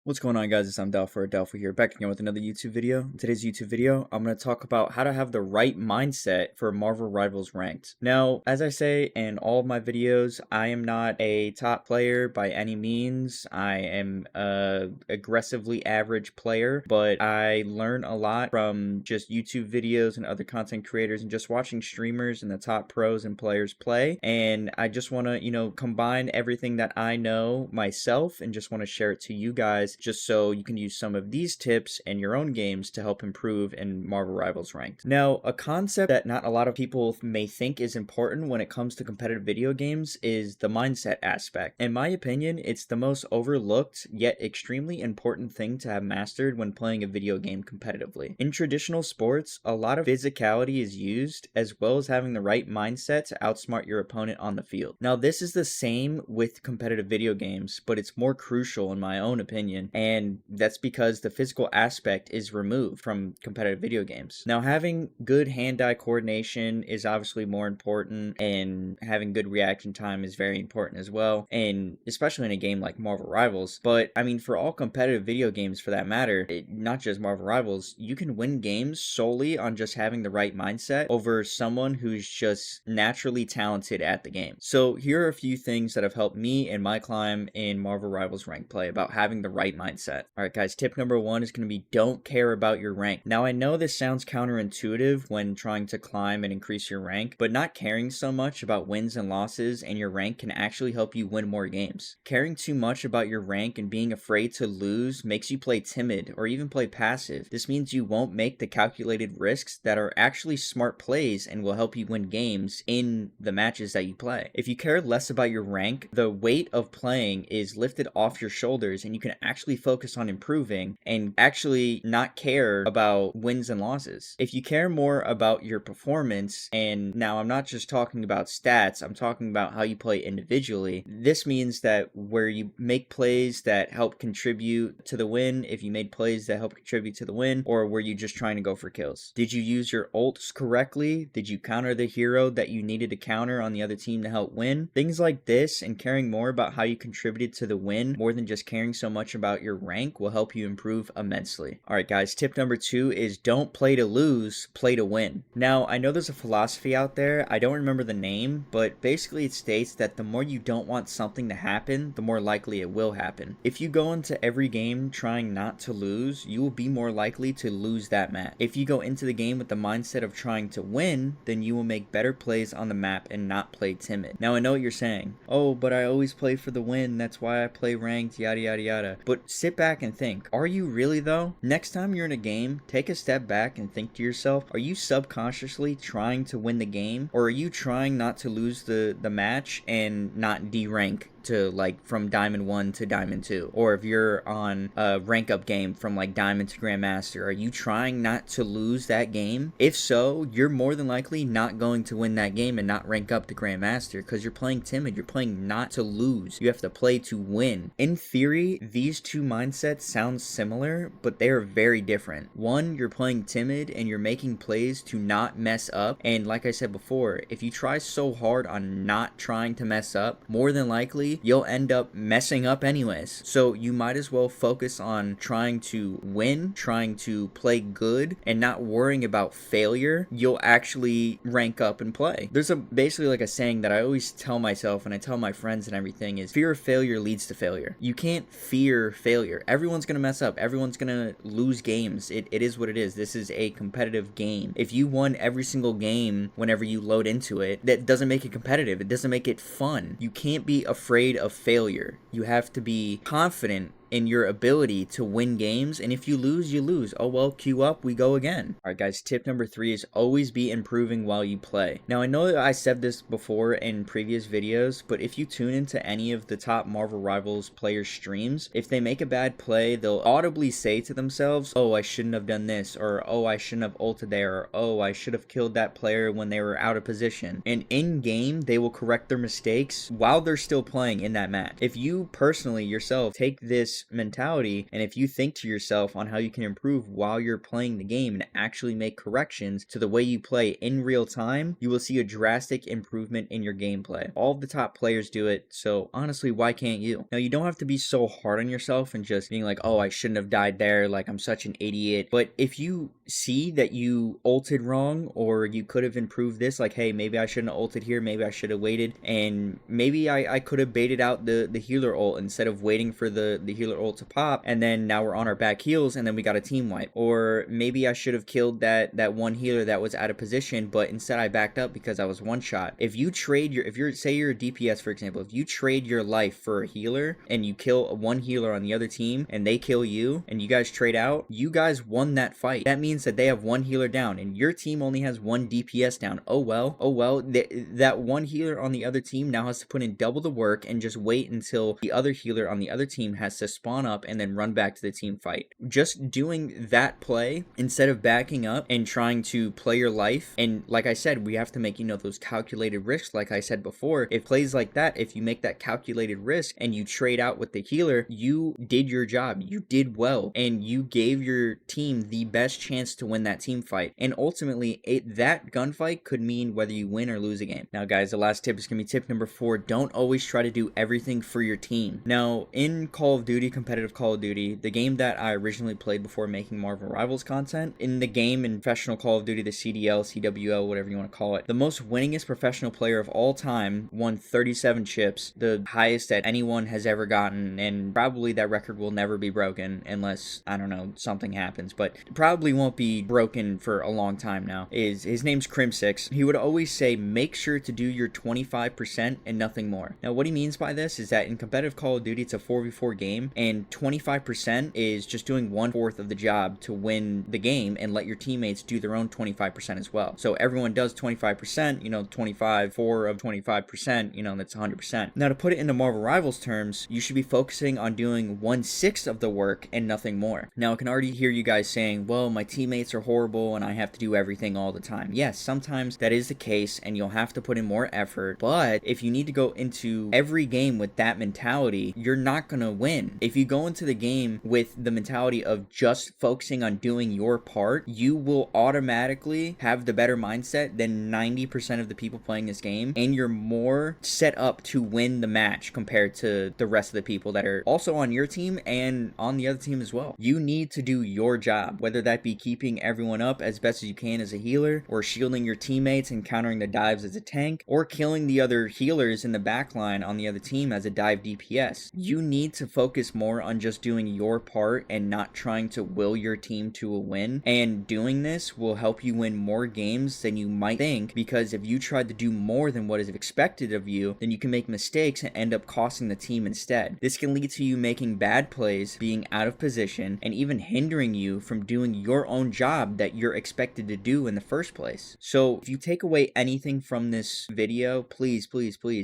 What's going on, guys? It's Delphi here, back again with another YouTube video. In today's YouTube video, I'm going to talk about how to have the right mindset for Marvel Rivals Ranked. Now, as I say in all of my videos, I am not a top player by any means. I am a aggressively average player, but I learn a lot from just YouTube videos and other content creators and just watching streamers and the top pros and players play. And I just want to, combine everything that I know myself and just want to share it to you guys, just so you can use some of these tips in your own games to help improve in Marvel Rivals Ranked. Now, a concept that not a lot of people may think is important when it comes to competitive video games is the mindset aspect. In my opinion, it's the most overlooked yet extremely important thing to have mastered when playing a video game competitively. In traditional sports, a lot of physicality is used, as well as having the right mindset to outsmart your opponent on the field. Now, this is the same with competitive video games, but it's more crucial in my own opinion, and that's because the physical aspect is removed from competitive video games. Now, having good hand-eye coordination is obviously more important, and having good reaction time is very important as well, and especially in a game like Marvel Rivals. But I mean, for all competitive video games for that matter, not just Marvel Rivals, you can win games solely on just having the right mindset over someone who's just naturally talented at the game. So here are a few things that have helped me in my climb in Marvel Rivals rank play about having the right mindset. Alright guys, tip number one is going to be don't care about your rank. Now, I know this sounds counterintuitive when trying to climb and increase your rank, but not caring so much about wins and losses and your rank can actually help you win more games. Caring too much about your rank and being afraid to lose makes you play timid or even play passive. This means you won't make the calculated risks that are actually smart plays and will help you win games in the matches that you play. If you care less about your rank, the weight of playing is lifted off your shoulders and you can actually focus on improving and actually not care about wins and losses. If you care more about your performance, and now I'm not just talking about stats, I'm talking about how you play individually, this means that where you make plays that help contribute to the win, if you made plays that help contribute to the win, or were you just trying to go for kills? Did you use your ults correctly? Did you counter the hero that you needed to counter on the other team to help win? Things like this, and caring more about how you contributed to the win more than just caring so much about your rank, will help you improve immensely. Alright guys, tip number two is don't play to lose, play to win. Now, I know there's a philosophy out there, I don't remember the name, but basically it states that the more you don't want something to happen, the more likely it will happen. If you go into every game trying not to lose, you will be more likely to lose that match. If you go into the game with the mindset of trying to win, then you will make better plays on the map and not play timid. Now, I know what you're saying. Oh, but I always play for the win, that's why I play ranked, yada yada yada. But sit back and think, are you really though? Next time you're in a game, take a step back and think to yourself, are you subconsciously trying to win the game? Or are you trying not to lose the match and not de-rank to like from Diamond 1 to Diamond 2? Or if you're on a rank up game from like Diamond to Grandmaster, are you trying not to lose that game? If so, you're more than likely not going to win that game and not rank up to Grandmaster because you're playing timid. You're playing not to lose. You have to play to win. In theory, these two mindsets sound similar, but they are very different. One, you're playing timid and you're making plays to not mess up. And like I said before, if you try so hard on not trying to mess up, more than likely you'll end up messing up anyways. So you might as well focus on trying to win, trying to play good, and not worrying about failure. You'll actually rank up and play. There's basically like a saying that I always tell myself and I tell my friends and everything is fear of failure leads to failure. You can't fear failure. Everyone's gonna mess up. Everyone's gonna lose games. It is what it is. This is a competitive game. If you won every single game whenever you load into it, that doesn't make it competitive. It doesn't make it fun. You can't be afraid of failure. You have to be confident in your ability to win games, and if you lose, you lose. Oh well, queue up, we go again. Alright guys, tip number three is always be improving while you play. Now, I know that I said this before in previous videos, but if you tune into any of the top Marvel Rivals players' streams, if they make a bad play, they'll audibly say to themselves, oh, I shouldn't have done this, or oh, I shouldn't have ulted there, or oh, I should have killed that player when they were out of position. And in game, they will correct their mistakes while they're still playing in that match. If you personally yourself take this this mentality, and if you think to yourself on how you can improve while you're playing the game and actually make corrections to the way you play in real time, you will see a drastic improvement in your gameplay. All of the top players do it, so honestly, why can't you? Now, you don't have to be so hard on yourself and just being like, oh, I shouldn't have died there, like I'm such an idiot. But if you see that you ulted wrong, or you could have improved this, like, hey, maybe I shouldn't have ulted here, maybe I should have waited, and maybe I could have baited out the healer ult instead of waiting for the healer ult to pop, and then now we're on our back heels and then we got a team wipe. Or maybe I should have killed that one healer that was out of position, but instead I backed up because I was one shot. If you trade your, if you're, say you're a DPS, for example, if you trade your life for a healer and you kill one healer on the other team and they kill you and you guys trade out, you guys won that fight. That means that they have one healer down and your team only has one DPS down. Oh well, that one healer on the other team now has to put in double the work and just wait until the other healer on the other team has to spawn up and then run back to the team fight. Just doing that play instead of backing up and trying to play your life. And like I said, we have to make, those calculated risks. Like I said before, if plays like that, if you make that calculated risk and you trade out with the healer, you did your job, you did well, and you gave your team the best chance to win that team fight. And ultimately, that gunfight could mean whether you win or lose a game. Now guys, the last tip is gonna be tip number 4. Don't always try to do everything for your team. Now, in Call of Duty, competitive Call of Duty, the game that I originally played before making Marvel Rivals content, in the game, in professional Call of Duty, the CDL, CWO, whatever you want to call it, the most winningest professional player of all time won 37 chips, the highest that anyone has ever gotten, and probably that record will never be broken unless, I don't know, something happens, but probably won't be broken for a long time now. His name's Crim6. He would always say, make sure to do your 25% and nothing more. Now, what he means by this is that in competitive Call of Duty, it's a 4v4 game, and 25% is just doing 1/4 of the job to win the game and let your teammates do their own 25% as well. So everyone does 25%, 25, 4 of 25%, that's 100%. Now, to put it into Marvel Rivals terms, you should be focusing on doing 1/6 of the work and nothing more. Now, I can already hear you guys saying, well, my teammates are horrible and I have to do everything all the time. Yes, sometimes that is the case and you'll have to put in more effort, but if you need to go into every game with that mentality, you're not gonna win. If you go into the game with the mentality of just focusing on doing your part, you will automatically have the better mindset than 90% of the people playing this game, and you're more set up to win the match compared to the rest of the people that are also on your team and on the other team as well. You need to do your job, whether that be keeping everyone up as best as you can as a healer, or shielding your teammates and countering the dives as a tank, or killing the other healers in the backline on the other team as a dive DPS. You need to focus more on just doing your part and not trying to will your team to a win, and doing this will help you win more games than you might think, because if you try to do more than what is expected of you, then you can make mistakes and end up costing the team instead. This can lead to you making bad plays, being out of position, and even hindering you from doing your own job that you're expected to do in the first place. So if you take away anything from this video, please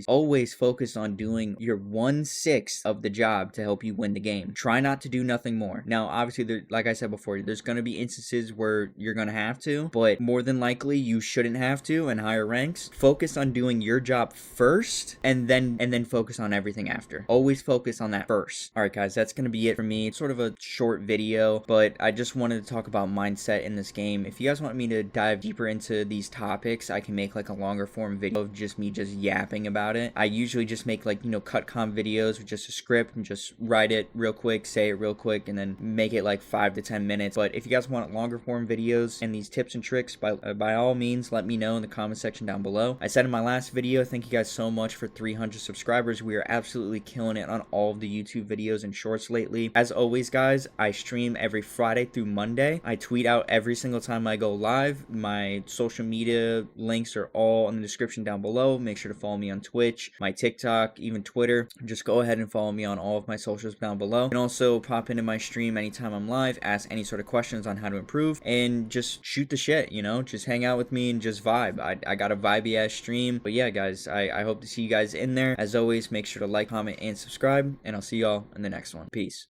always focus on doing your 1/6 of the job to help you win the game. Try not to do nothing more. Now, obviously, like I said before, there's going to be instances where you're going to have to, but more than likely you shouldn't have to in higher ranks. Focus on doing your job first and then focus on everything after. Always focus on that first. All right, guys, that's going to be it for me. It's sort of a short video, but I just wanted to talk about mindset in this game. If you guys want me to dive deeper into these topics, I can make like a longer form video of just me just yapping about it. I usually just make like, cut-com videos with just a script and just write it real quick, say it real quick, and then make it like 5 to 10 minutes. But if you guys want longer form videos and these tips and tricks, by all means, let me know in the comment section down below. I said in my last video, thank you guys so much for 300 subscribers. We are absolutely killing it on all of the YouTube videos and shorts lately. As always, guys, I stream every Friday through Monday. I tweet out every single time I go live. My social media links are all in the description down below. Make sure to follow me on Twitch, my TikTok, even Twitter. Just go ahead and follow me on all of my socials down below. You can also pop into my stream anytime I'm live, ask any sort of questions on how to improve, and just shoot the shit, just hang out with me and just vibe. I got a vibey ass stream. But yeah, guys, I hope to see you guys in there. As always, make sure to like, comment, and subscribe, and I'll see y'all in the next one. Peace.